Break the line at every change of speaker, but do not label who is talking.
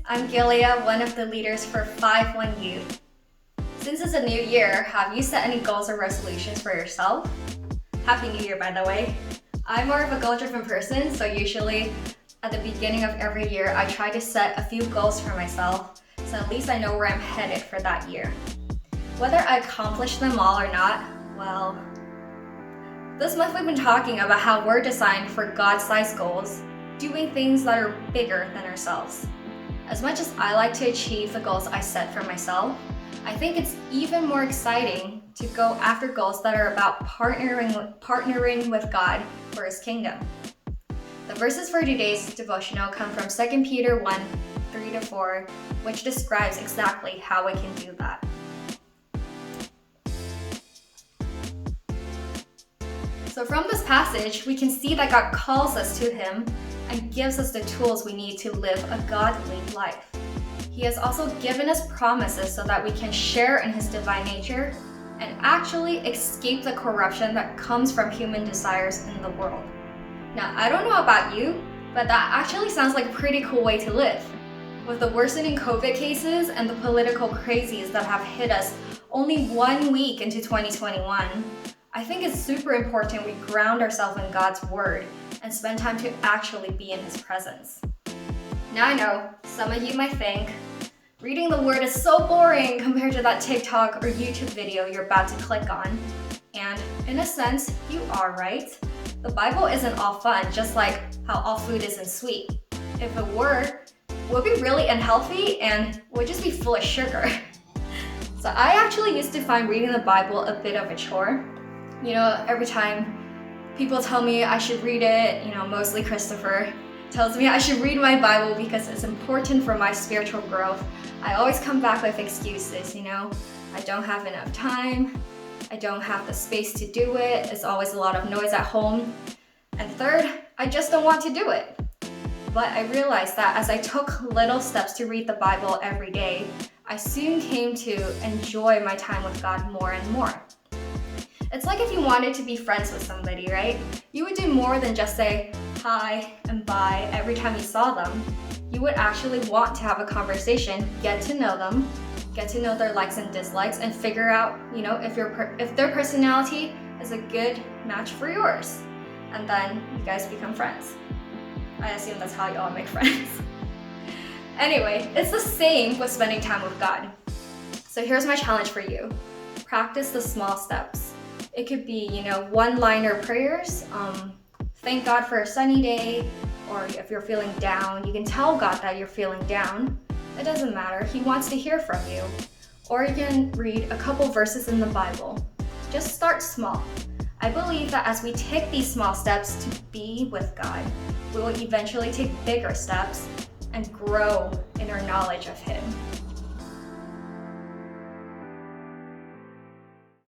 I'm Gilia, one of the leaders for FiveOneYouth. Since it's a new year, have you set any goals or resolutions for yourself? Happy New Year, by the way. I'm more of a goal-driven person, so usually at the beginning of every year, I try to set a few goals for myself, so at least I know where I'm headed for that year. Whether I accomplish them all or not, well, this month we've been talking about how we're designed for God-sized goals, doing things that are bigger than ourselves. As much as I like to achieve the goals I set for myself, I think it's even more exciting to go after goals that are about partnering with God for His kingdom. The verses for today's devotional come from 2 Peter 1, 3-4, which describes exactly how we can do that. So from this passage, we can see that God calls us to Him and gives us the tools we need to live a godly life. He has also given us promises so that we can share in His divine nature and actually escape the corruption that comes from human desires in the world. Now, I don't know about you, but that actually sounds like a pretty cool way to live. With the worsening COVID cases and the political crazies that have hit us only 1 week into 2021, I think it's super important we ground ourselves in God's Word and spend time to actually be in His presence. Now I know, some of you might think, reading the Word is so boring compared to that TikTok or YouTube video you're about to click on. And in a sense, you are right. The Bible isn't all fun, just like how all food isn't sweet. If it were, we'd be really unhealthy and we'd just be full of sugar. So I actually used to find reading the Bible a bit of a chore. You know, every time people tell me I should read it, mostly Christopher tells me I should read my Bible because it's important for my spiritual growth. I always come back with excuses, I don't have enough time, I don't have the space to do it, it's always a lot of noise at home, and third, I just don't want to do it. But I realized that as I took little steps to read the Bible every day, I soon came to enjoy my time with God more and more. It's like if you wanted to be friends with somebody, right? You would do more than just say hi and bye every time you saw them. You would actually want to have a conversation, get to know them, get to know their likes and dislikes, and figure out, if their personality is a good match for yours. And then you guys become friends. I assume that's how you all make friends. Anyway, it's the same with spending time with God. So here's my challenge for you. Practice the small steps. It could be, one-liner prayers, thank God for a sunny day, or if you're feeling down, you can tell God that you're feeling down. It doesn't matter, He wants to hear from you. Or you can read a couple verses in the Bible. Just start small. I believe that as we take these small steps to be with God, we will eventually take bigger steps and grow in our knowledge of Him.